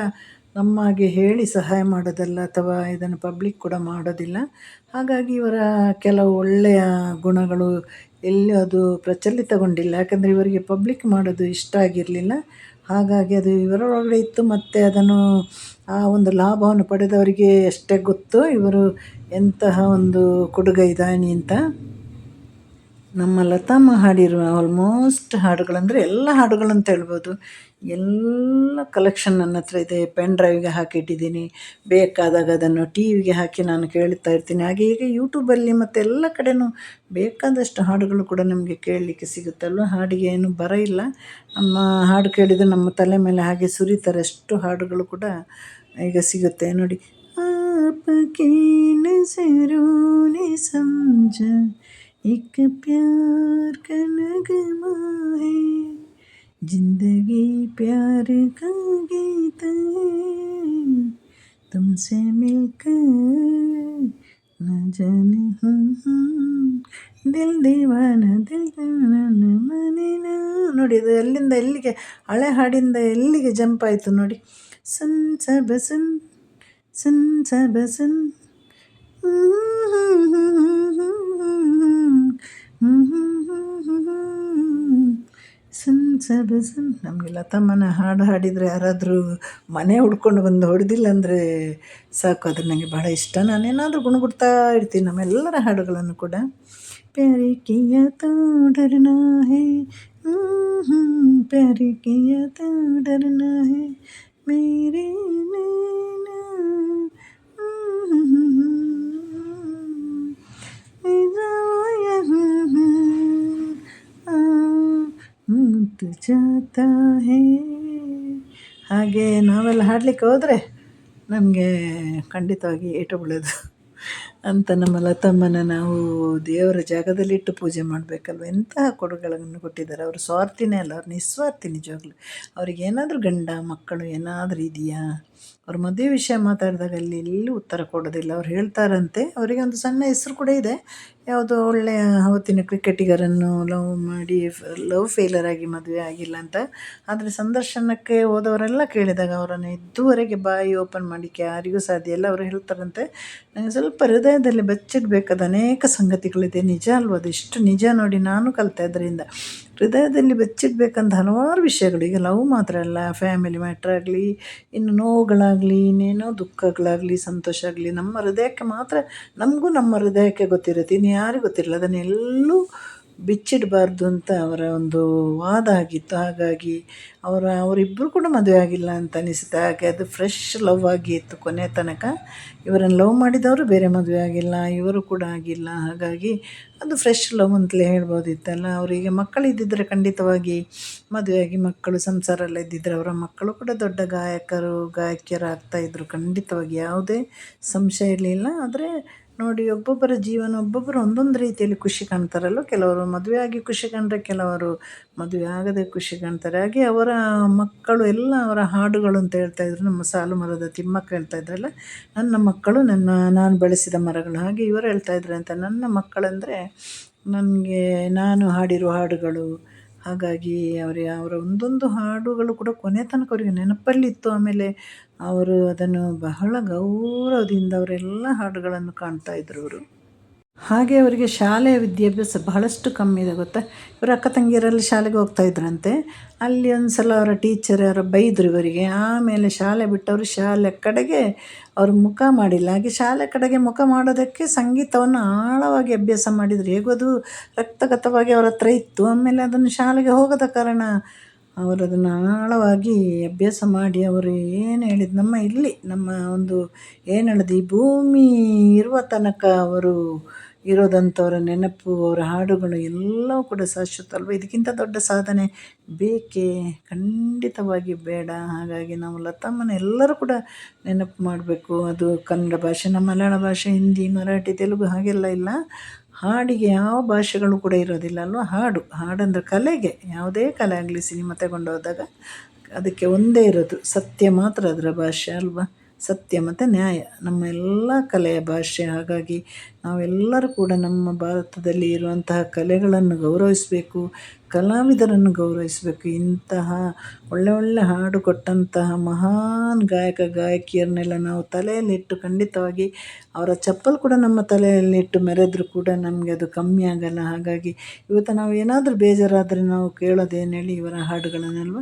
ನಮ್ಮ ಹಾಗೆ ಹೇಳಿ ಸಹಾಯ ಮಾಡೋದಲ್ಲ, ಅಥವಾ ಇದನ್ನು ಪಬ್ಲಿಕ್ ಕೂಡ ಮಾಡೋದಿಲ್ಲ. ಹಾಗಾಗಿ ಇವರ ಕೆಲವು ಒಳ್ಳೆಯ ಗುಣಗಳು ಎಲ್ಲಿ ಅದು ಪ್ರಚಲಿತಗೊಂಡಿಲ್ಲ. ಯಾಕಂದರೆ ಇವರಿಗೆ ಪಬ್ಲಿಕ್ ಮಾಡೋದು ಇಷ್ಟ ಆಗಿರಲಿಲ್ಲ. ಹಾಗಾಗಿ ಅದು ಇವರೊಳಗಡೆ ಇತ್ತು. ಮತ್ತು ಅದನ್ನು ಆ ಒಂದು ಲಾಭವನ್ನು ಪಡೆದವರಿಗೆ ಅಷ್ಟೇ ಗೊತ್ತು ಇವರು ಎಂತಹ ಒಂದು ಕೊಡುಗೈದಾನಿ ಅಂತ. ನಮ್ಮ ಲತಾಮ್ಮ ಹಾಡಿರುವ ಆಲ್ಮೋಸ್ಟ್ ಹಾಡುಗಳಂದರೆ ಎಲ್ಲ ಹಾಡುಗಳಂತ ಹೇಳ್ಬೋದು. ಎಲ್ಲ ಕಲೆಕ್ಷನ್ ನನ್ನ ಹತ್ರ ಇದೆ. ಪೆನ್ ಡ್ರೈವ್ಗೆ ಹಾಕಿಟ್ಟಿದ್ದೀನಿ. ಬೇಕಾದಾಗ ಅದನ್ನು ಟಿ ವಿಗೆ ಹಾಕಿ ನಾನು ಕೇಳ್ತಾ ಇರ್ತೀನಿ. ಹಾಗೆ ಈಗ ಯೂಟ್ಯೂಬಲ್ಲಿ ಮತ್ತು ಎಲ್ಲ ಕಡೆಯೂ ಬೇಕಾದಷ್ಟು ಹಾಡುಗಳು ಕೂಡ ನಮಗೆ ಕೇಳಲಿಕ್ಕೆ ಸಿಗುತ್ತಲ್ವ. ಹಾಡಿಗೆ ಏನು ಬರ ಇಲ್ಲ. ನಮ್ಮ ಹಾಡು ಕೇಳಿದರೆ ನಮ್ಮ ತಲೆ ಮೇಲೆ ಹಾಗೆ ಸುರಿತಾರೆ. ಅಷ್ಟು ಹಾಡುಗಳು ಕೂಡ ಈಗ ಸಿಗುತ್ತೆ ನೋಡಿ. ಆಪಕಿ ನಜರೋं ने समझा एक प्यार का नगमा है, जिंदगी प्यार का गीत है, तुमसे मिलकर न जाने ದಿಲ್ ದೀವಾನ ದಿಲ್ ಮನೇನ ನೋಡಿ. ಇದು ಎಲ್ಲಿಂದ ಎಲ್ಲಿಗೆ, ಹಳೆ ಹಾಡಿಂದ ಎಲ್ಲಿಗೆ ಜಂಪ್ ಆಯಿತು ನೋಡಿ. ಸನ್ ಸಬಸನ್ ಸನ್ ಸಬಸನ್ ಸನ್ ಸಬಸನ್. ನಮಗೆ ಲತಮ್ಮನ ಹಾಡು ಹಾಡಿದರೆ ಯಾರಾದರೂ ಮನೆ ಹುಡ್ಕೊಂಡು ಬಂದು ಹೊಡೆದಿಲ್ಲ ಅಂದರೆ ಸಾಕು, ಅದು ನನಗೆ ಭಾಳ ಇಷ್ಟ. ನಾನೇನಾದರೂ ಗುಣಗುಡ್ತಾ ಇರ್ತೀನಿ ನಮ್ಮೆಲ್ಲರ ಹಾಡುಗಳನ್ನು ಕೂಡ. ಪ್ಯಾರಿ ಕಿಯ ತೋ ಡರ್ನಾ ಹೈ, ಪ್ಯಾರಿ ಕಿಯ ತೋ ಡರ್ನಾ ಹೈ ಮೇರೆ ನೈನಾ, tu ಜಾತಾ ಹೇ. ಹಾಗೆ ನಾವೆಲ್ಲ ಹಾಡಲಿಕ್ಕೆ ಹೋದರೆ ನಮಗೆ ಖಂಡಿತವಾಗಿ ಏಟು ಬೀಳೋದು ಅಂತ ನಮ್ಮ ಲತಮ್ಮನ ನಾವು ದೇವರ ಜಾಗದಲ್ಲಿಟ್ಟು ಪೂಜೆ ಮಾಡಬೇಕಲ್ವ. ಎಂತಹ ಕೊಡುಗೆಗಳನ್ನು ಕೊಟ್ಟಿದ್ದಾರೆ. ಅವರು ಸ್ವಾರ್ಥಿನೇ ಅಲ್ಲ, ಅವ್ರು ನಿಸ್ವಾರ್ಥಿ ನಿಜವಾಗ್ಲೂ. ಅವ್ರಿಗೆ ಏನಾದರೂ ಗಂಡ ಮಕ್ಕಳು ಏನಾದರೂ ಇದೆಯಾ? ಅವ್ರ ಮದುವೆ ವಿಷಯ ಮಾತಾಡಿದಾಗ ಅಲ್ಲಿ ಎಲ್ಲೂ ಉತ್ತರ ಕೊಡೋದಿಲ್ಲ. ಅವ್ರು ಹೇಳ್ತಾರಂತೆ, ಅವರಿಗೆ ಒಂದು ಸಣ್ಣ ಹೆಸರು ಕೂಡ ಇದೆ, ಯಾವುದೋ ಒಳ್ಳೆಯ ಅವತ್ತಿನ ಕ್ರಿಕೆಟಿಗರನ್ನು ಲವ್ ಮಾಡಿ ಲವ್ ಫೇಲರ್ ಆಗಿ ಮದುವೆ ಆಗಿಲ್ಲ ಅಂತ. ಆದರೆ ಸಂದರ್ಶನಕ್ಕೆ ಹೋದವರೆಲ್ಲ ಕೇಳಿದಾಗ ಅವರನ್ನು ಇದುವರೆಗೆ ಬಾಯಿ ಓಪನ್ ಮಾಡಲಿಕ್ಕೆ ಯಾರಿಗೂ ಸಾಧ್ಯ ಇಲ್ಲ. ಅವರು ಹೇಳ್ತಾರಂತೆ, ನನಗೆ ಸ್ವಲ್ಪ ಹೃದಯದಲ್ಲಿ ಬಚ್ಚಿಡಬೇಕಾದ ಅನೇಕ ಸಂಗತಿಗಳಿದೆ. ನಿಜ ಅಲ್ವ? ಅದೆಷ್ಟು ನಿಜ ನೋಡಿ, ನಾನು ಕಲಿತೆ ಅದರಿಂದ. ಹೃದಯದಲ್ಲಿ ಬಚ್ಚಿಡಬೇಕಂತ ಹಲವಾರು ವಿಷಯಗಳು, ಈಗ ಲವ್ ಮಾತ್ರ ಅಲ್ಲ, ಫ್ಯಾಮಿಲಿ ಮ್ಯಾಟ್ರ್ ಆಗಲಿ, ಇನ್ನು ನೋವುಗಳಾಗಲಿ, ಇನ್ನೇನೋ ದುಃಖಗಳಾಗಲಿ, ಸಂತೋಷ ಆಗಲಿ, ನಮ್ಮ ಹೃದಯಕ್ಕೆ ಮಾತ್ರ, ನಮಗೂ ನಮ್ಮ ಹೃದಯಕ್ಕೆ ಗೊತ್ತಿರುತ್ತೆ, ಇನ್ನು ಯಾರಿಗೂ ಗೊತ್ತಿರಲ್ಲ. ಅದನ್ನೆಲ್ಲೂ ಬಿಚ್ಚಿಡಬಾರ್ದು ಅಂತ ಅವರ ಒಂದು ವಾದ ಆಗಿತ್ತು. ಹಾಗಾಗಿ ಅವರಿಬ್ಬರು ಕೂಡ ಮದುವೆ ಆಗಿಲ್ಲ ಅಂತ ಅನಿಸುತ್ತೆ. ಹಾಗೆ ಅದು ಫ್ರೆಶ್ ಲವ್ ಆಗಿ ಇತ್ತು ಕೊನೆ ತನಕ. ಇವರನ್ನು ಲವ್ ಮಾಡಿದವರು ಬೇರೆ ಮದುವೆ ಆಗಿಲ್ಲ, ಇವರು ಕೂಡ ಆಗಿಲ್ಲ. ಹಾಗಾಗಿ ಅದು ಫ್ರೆಶ್ ಲವ್ ಅಂತಲೇ ಹೇಳ್ಬೋದಿತ್ತಲ್ಲ. ಅವರಿಗೆ ಮಕ್ಕಳಿದ್ದಿದ್ದರೆ ಖಂಡಿತವಾಗಿ ಮದುವೆಯಾಗಿ ಮಕ್ಕಳು ಸಂಸಾರ ಎಲ್ಲ ಇದ್ದಿದ್ದರೆ ಅವರ ಮಕ್ಕಳು ಕೂಡ ದೊಡ್ಡ ಗಾಯಕರು ಗಾಯಕಿಯರಾಗ್ತಾಯಿದ್ರು, ಖಂಡಿತವಾಗಿ ಯಾವುದೇ ಸಂಶಯ ಇರಲಿಲ್ಲ. ಆದರೆ ನೋಡಿ, ಒಬ್ಬೊಬ್ಬರ ಜೀವನ ಒಬ್ಬೊಬ್ಬರು ಒಂದೊಂದು ರೀತಿಯಲ್ಲಿ ಖುಷಿ ಕಾಣ್ತಾರಲ್ವ. ಕೆಲವರು ಮದುವೆಯಾಗಿ ಖುಷಿ ಕಂಡ್ರೆ, ಕೆಲವರು ಮದುವೆ ಆಗದೆ ಖುಷಿ ಕಾಣ್ತಾರೆ. ಹಾಗೆ ಅವರ ಮಕ್ಕಳು ಎಲ್ಲ ಅವರ ಹಾಡುಗಳು ಅಂತ ಹೇಳ್ತಾಯಿದ್ರು. ನಮ್ಮ ಸಾಲು ಮರದ ತಿಮ್ಮಕ್ಕ ಹೇಳ್ತಾಯಿದ್ರಲ್ಲ, ನನ್ನ ಮಕ್ಕಳು ನಾನು ಬೆಳೆಸಿದ ಮರಗಳು. ಹಾಗೆ ಇವರು ಹೇಳ್ತಾಯಿದ್ರು ಅಂತ, ನನ್ನ ಮಕ್ಕಳಂದರೆ ನನಗೆ ನಾನು ಹಾಡಿರುವ ಹಾಡುಗಳು. ಹಾಗಾಗಿ ಅವರ ಒಂದೊಂದು ಹಾಡುಗಳು ಕೂಡ ಕೊನೆ ತನಕ ಅವರಿಗೆ ನೆನಪಲ್ಲಿತ್ತು. ಆಮೇಲೆ ಅವರು ಅದನ್ನು ಬಹಳ ಗೌರವದಿಂದ ಅವರೆಲ್ಲ ಹಾಡುಗಳನ್ನು ಕಾಣ್ತಾಯಿದ್ರು ಅವರು. ಹಾಗೆ ಅವರಿಗೆ ಶಾಲೆಯ ವಿದ್ಯಾಭ್ಯಾಸ ಬಹಳಷ್ಟು ಕಮ್ಮಿ ಇದೆ ಗೊತ್ತಾ. ಇವರು ಅಕ್ಕ ತಂಗಿಯರಲ್ಲಿ ಶಾಲೆಗೆ ಹೋಗ್ತಾಯಿದ್ರಂತೆ. ಅಲ್ಲಿ ಒಂದು ಸಲ ಅವರ ಟೀಚರ್ ಯಾರೋ ಬೈದರು ಇವರಿಗೆ. ಆಮೇಲೆ ಶಾಲೆ ಬಿಟ್ಟವರು ಶಾಲೆ ಕಡೆಗೆ ಅವರು ಮುಖ ಮಾಡಿಲ್ಲ. ಹಾಗೆ ಶಾಲೆ ಕಡೆಗೆ ಮುಖ ಮಾಡೋದಕ್ಕೆ ಸಂಗೀತವನ್ನು ಆಳವಾಗಿ ಅಭ್ಯಾಸ ಮಾಡಿದರು. ಹೇಗೂ ಅದು ರಕ್ತಗತವಾಗಿ ಅವರ ಹತ್ರ ಇತ್ತು. ಆಮೇಲೆ ಅದನ್ನು ಶಾಲೆಗೆ ಹೋಗದ ಕಾರಣ ಅವರು ಅದನ್ನು ಆಳವಾಗಿ ಅಭ್ಯಾಸ ಮಾಡಿ, ಅವರು ಏನು ಹೇಳಿದ್ದು, ನಮ್ಮ ಒಂದು ಏನು ಹೇಳೋದು, ಈ ಭೂಮಿ ಇರುವ ತನಕ ಅವರು ಇರೋದಂಥವರ ನೆನಪು, ಅವರ ಹಾಡುಗಳು ಎಲ್ಲವೂ ಕೂಡ ಶಾಶ್ವತ ಅಲ್ವ. ಇದಕ್ಕಿಂತ ದೊಡ್ಡ ಸಾಧನೆ ಬೇಕೇ? ಖಂಡಿತವಾಗಿ ಬೇಡ. ಹಾಗಾಗಿ ನಾವು ಲತಮ್ಮನ ಎಲ್ಲರೂ ಕೂಡ ನೆನಪು ಮಾಡಬೇಕು. ಅದು ಕನ್ನಡ ಭಾಷೆ, ನಮ್ಮ ಮಲಯಾಳ ಭಾಷೆ, ಹಿಂದಿ, ಮರಾಠಿ, ತೆಲುಗು ಹಾಗೆಲ್ಲ ಇಲ್ಲ. ಹಾಡಿಗೆ ಯಾವ ಭಾಷೆಗಳು ಕೂಡ ಇರೋದಿಲ್ಲ ಅಲ್ವ. ಹಾಡಂದರೆ ಕಲೆಗೆ, ಯಾವುದೇ ಕಲೆ ಆಗಲಿ, ಸಿನಿಮಾ ತಗೊಂಡೋದಾಗ ಅದಕ್ಕೆ ಒಂದೇ ಇರೋದು, ಸತ್ಯ ಮಾತ್ರ ಅದರ ಭಾಷೆ ಅಲ್ವ. ಸತ್ಯ ಮತ್ತು ನ್ಯಾಯ ನಮ್ಮ ಎಲ್ಲ ಕಲೆಯ ಭಾಷೆ. ಹಾಗಾಗಿ ನಾವೆಲ್ಲರೂ ಕೂಡ ನಮ್ಮ ಭಾರತದಲ್ಲಿ ಇರುವಂತಹ ಕಲೆಗಳನ್ನು ಗೌರವಿಸಬೇಕು, ಕಲಾವಿದರನ್ನು ಗೌರವಿಸಬೇಕು. ಇಂತಹ ಒಳ್ಳೆ ಹಾಡು ಕೊಟ್ಟಂತಹ ಮಹಾನ್ ಗಾಯಕ ಗಾಯಕಿಯರನ್ನೆಲ್ಲ ನಾವು ತಲೆಯಲ್ಲಿಟ್ಟು, ಖಂಡಿತವಾಗಿ ಅವರ ಚಪ್ಪಲ್ ಕೂಡ ನಮ್ಮ ತಲೆಯಲ್ಲಿಟ್ಟು ಮೆರೆದರೂ ಕೂಡ ನಮಗೆ ಅದು ಕಮ್ಮಿ ಆಗಲ್ಲ. ಹಾಗಾಗಿ ಇವತ್ತು ನಾವು ಏನಾದರೂ ಬೇಜಾರಾದರೆ ನಾವು ಕೇಳೋದೇನು ಹೇಳಿ, ಇವರ ಹಾಡುಗಳನ್ನಲ್ವ.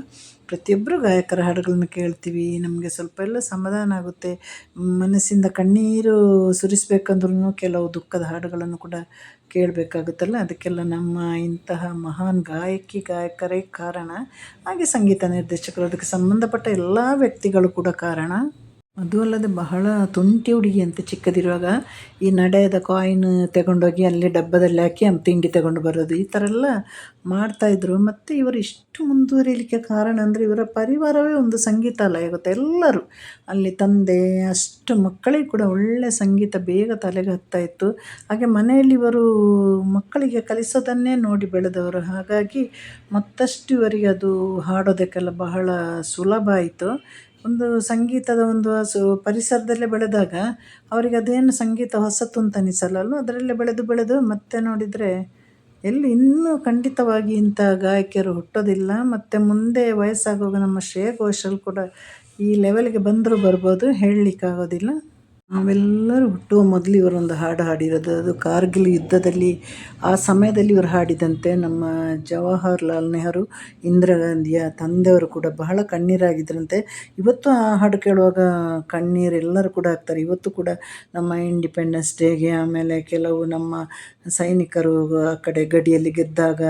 ಪ್ರತಿಯೊಬ್ಬರು ಗಾಯಕರ ಹಾಡುಗಳನ್ನು ಕೇಳ್ತೀವಿ, ನಮಗೆ ಸ್ವಲ್ಪ ಎಲ್ಲ ಸಮಾಧಾನ ಆಗುತ್ತೆ. ಮನಸ್ಸಿಂದ ಕಣ್ಣೀರು ಸುರಿಸ್ಬೇಕಂದ್ರೂ ಕೆಲವು ದುಃಖದ ಹಾಡುಗಳನ್ನು ಕೂಡ ಕೇಳಬೇಕಾಗುತ್ತಲ್ಲ. ಅದಕ್ಕೆಲ್ಲ ನಮ್ಮ ಇಂತಹ ಮಹಾನ್ ಗಾಯಕರೇ ಕಾರಣ. ಹಾಗೆ ಸಂಗೀತ ನಿರ್ದೇಶಕರು, ಅದಕ್ಕೆ ಸಂಬಂಧಪಟ್ಟ ಎಲ್ಲ ವ್ಯಕ್ತಿಗಳು ಕೂಡ ಕಾರಣ. ಅದು ಅಲ್ಲದೆ ಬಹಳ ತುಂಟಿ ಹುಡುಗಿ ಅಂತ ಚಿಕ್ಕದಿರುವಾಗ ಈ ನಡೆಯದ ಕಾಯಿನ್ ತಗೊಂಡೋಗಿ ಅಲ್ಲಿ ಡಬ್ಬದಲ್ಲಿ ಹಾಕಿ ತಿಂಡಿ ತಗೊಂಡು ಬರೋದು, ಈ ಥರ ಎಲ್ಲ ಮಾಡ್ತಾಯಿದ್ರು. ಮತ್ತು ಇವರು ಇಷ್ಟು ಮುಂದುವರಿಲಿಕ್ಕೆ ಕಾರಣ ಅಂದರೆ ಇವರ ಪರಿವಾರವೇ ಒಂದು ಸಂಗೀತಾಲಯ ಗೊತ್ತಾ. ಎಲ್ಲರೂ ಅಲ್ಲಿ ತಂದೆ ಅಷ್ಟು ಮಕ್ಕಳಿಗೆ ಕೂಡ ಒಳ್ಳೆ ಸಂಗೀತ ಬೇಗ ತಲೆಗೆ ಹತ್ತಾಯಿತು. ಹಾಗೆ ಮನೆಯಲ್ಲಿ ಇವರು ಮಕ್ಕಳಿಗೆ ಕಲಿಸೋದನ್ನೇ ನೋಡಿ ಬೆಳೆದವರು. ಹಾಗಾಗಿ ಮತ್ತಷ್ಟು ಇವರಿಗೆ ಅದು ಹಾಡೋದಕ್ಕೆಲ್ಲ ಬಹಳ ಸುಲಭ ಆಯಿತು. ಒಂದು ಸಂಗೀತದ ಒಂದು ಪರಿಸರದಲ್ಲೇ ಬೆಳೆದಾಗ ಅವರಿಗೆ ಅದೇನು ಸಂಗೀತ ಹೊಸತು ಅಂತ ಅನಿಸಲ್ಲ. ಅದರಲ್ಲೇ ಬೆಳೆದು ಮತ್ತೆ ನೋಡಿದರೆ ಇನ್ನೂ ಖಂಡಿತವಾಗಿ ಇಂಥ ಗಾಯಕಿಯರು ಹುಟ್ಟೋದಿಲ್ಲ. ಮತ್ತು ಮುಂದೆ ವಯಸ್ಸಾಗುವಾಗ ನಮ್ಮ ಶ್ರೇಯಾ ಘೋಷಾಲ್ ಕೂಡ ಈ ಲೆವೆಲ್ಗೆ ಬಂದರೂ ಬರ್ಬೋದು, ಹೇಳಲಿಕ್ಕಾಗೋದಿಲ್ಲ. ನಾವೆಲ್ಲರೂ ಹುಟ್ಟುವ ಮೊದಲು ಇವರೊಂದು ಹಾಡು ಹಾಡಿರೋದು, ಅದು ಕಾರ್ಗಿಲ್ ಯುದ್ಧದಲ್ಲಿ ಆ ಸಮಯದಲ್ಲಿ ಇವರು ಹಾಡಿದಂತೆ. ನಮ್ಮ ಜವಾಹರ್ಲಾಲ್ ನೆಹರು, ಇಂದಿರಾ ಗಾಂಧಿಯ ತಂದೆಯವರು ಕೂಡ ಬಹಳ ಕಣ್ಣೀರಾಗಿದ್ದರಂತೆ. ಇವತ್ತು ಆ ಹಾಡು ಕೇಳುವಾಗ ಕಣ್ಣೀರು ಎಲ್ಲರೂ ಕೂಡ ಆಗ್ತಾರೆ. ಇವತ್ತು ಕೂಡ ನಮ್ಮ ಇಂಡಿಪೆಂಡೆನ್ಸ್ ಡೇಗೆ, ಆಮೇಲೆ ಕೆಲವು ನಮ್ಮ ಸೈನಿಕರು ಆ ಕಡೆ ಗಡಿಯಲ್ಲಿ ಗೆದ್ದಾಗ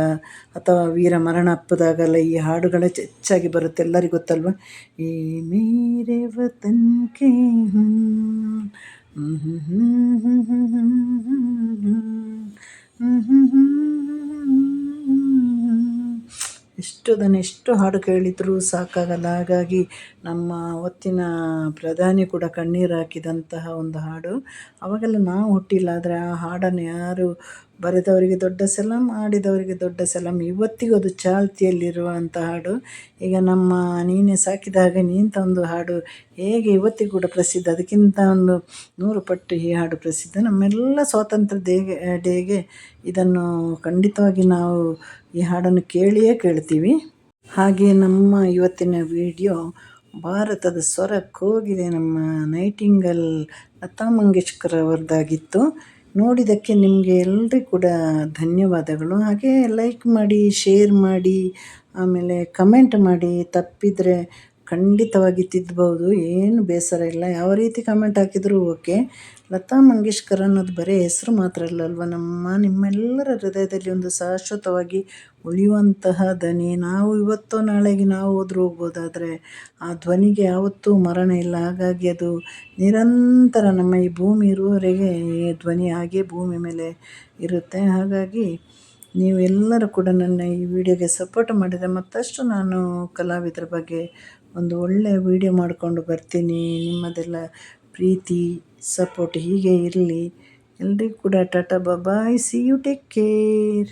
ಅಥವಾ ವೀರ ಮರಣ ಅಪ್ಪದಾಗೆಲ್ಲ ಈ ಹಾಡುಗಳೇ ಹೆಚ್ಚಾಗಿ ಬರುತ್ತೆ, ಎಲ್ಲರಿಗೂ ಗೊತ್ತಲ್ವ. ಈ ಮೇರೆ ವತನ್ ಕೆ ಎಷ್ಟು ಹಾಡು ಕೇಳಿದರೂ ಸಾಕಾಗಲ್ಲ. ಹಾಗಾಗಿ ನಮ್ಮ ಅವತ್ತಿನ ಪ್ರಧಾನಿ ಕೂಡ ಕಣ್ಣೀರು ಹಾಕಿದಂತಹ ಒಂದು ಹಾಡು. ಅವಾಗೆಲ್ಲ ನಾವು ಹುಟ್ಟಿಲ್ಲ, ಆದರೆ ಆ ಹಾಡನ್ನು ಯಾರು ಬರೆದವರಿಗೆ ದೊಡ್ಡ ಸಲಾಮ್, ಆಡಿದವರಿಗೆ ದೊಡ್ಡ ಸಲಾಮ್. ಇವತ್ತಿಗೂ ಅದು ಚಾಲ್ತಿಯಲ್ಲಿರುವಂಥ ಹಾಡು. ಈಗ ನಮ್ಮ ನೀನೆ ಸಾಕಿದ ಹಾಗೆ ನೀಂತ ಒಂದು ಹಾಡು ಹೇಗೆ ಇವತ್ತಿಗೂ ಕೂಡ ಪ್ರಸಿದ್ಧ, ಅದಕ್ಕಿಂತ ಒಂದು 100 ಪಟ್ಟು ಈ ಹಾಡು ಪ್ರಸಿದ್ಧ. ನಮ್ಮೆಲ್ಲ ಸ್ವಾತಂತ್ರ್ಯ ಡೇಗೆ ಇದನ್ನು ಖಂಡಿತವಾಗಿ ನಾವು ಈ ಹಾಡನ್ನು ಕೇಳಿಯೇ ಕೇಳ್ತೀವಿ. ಹಾಗೆ ನಮ್ಮ ಇವತ್ತಿನ ವಿಡಿಯೋ ಭಾರತದ ಸ್ವರ ಕೋಗಿಲೆ ನಮ್ಮ ನೈಟಿಂಗಲ್ ಲತಾ ಮಂಗೇಶ್ಕರ್ ಅವರದ್ದಾಗಿತ್ತು. ನೋಡಿದ್ದಕ್ಕೆ ನಿಮಗೆ ಎಲ್ರಿಗೂ ಕೂಡ ಧನ್ಯವಾದಗಳು. ಹಾಗೆ ಲೈಕ್ ಮಾಡಿ, ಶೇರ್ ಮಾಡಿ, ಆಮೇಲೆ ಕಮೆಂಟ್ ಮಾಡಿ. ತಪ್ಪಿದರೆ ಖಂಡಿತವಾಗಿ ತಿದ್ದಬಹುದು, ಏನು ಬೇಸರ ಇಲ್ಲ. ಯಾವ ರೀತಿ ಕಮೆಂಟ್ ಹಾಕಿದರೂ ಓಕೆ. ಲತಾ ಮಂಗೇಶ್ಕರ್ ಅನ್ನೋದು ಬರೀ ಹೆಸರು ಮಾತ್ರ ಅಲ್ಲಲ್ವ, ನಿಮ್ಮೆಲ್ಲರ ಹೃದಯದಲ್ಲಿ ಒಂದು ಶಾಶ್ವತವಾಗಿ ಉಳಿಯುವಂತಹ ಧ್ವನಿ. ನಾವು ಇವತ್ತೋ ನಾಳೆಗೆ ನಾವು ಹೋದರೂ ಹೋಗ್ಬೋದಾದರೆ ಆ ಧ್ವನಿಗೆ ಯಾವತ್ತೂ ಮರಣ ಇಲ್ಲ. ಹಾಗಾಗಿ ಅದು ನಿರಂತರ ನಮ್ಮ ಈ ಭೂಮಿ ಇರುವವರೆಗೆ ಈ ಧ್ವನಿ ಹಾಗೆ ಭೂಮಿ ಮೇಲೆ ಇರುತ್ತೆ. ಹಾಗಾಗಿ ನೀವೆಲ್ಲರೂ ಕೂಡ ನನ್ನ ಈ ವಿಡಿಯೋಗೆ ಸಪೋರ್ಟ್ ಮಾಡಿದರೆ ಮತ್ತಷ್ಟು ನಾನು ಕಲಾವಿದರ ಬಗ್ಗೆ ಒಂದು ಒಳ್ಳೆಯ ವಿಡಿಯೋ ಮಾಡಿಕೊಂಡು ಬರ್ತೀನಿ. ನಿಮ್ಮದೆಲ್ಲ ಪ್ರೀತಿ ಸಪೋರ್ಟ್ ಹೀಗೆ ಇರಲಿ. ಎಲ್ರಿಗೂ ಕೂಡ ಟಾಟಾ ಬಾಯ್, ಸಿ ಯು, ಟೇಕ್ ಕೇರ್.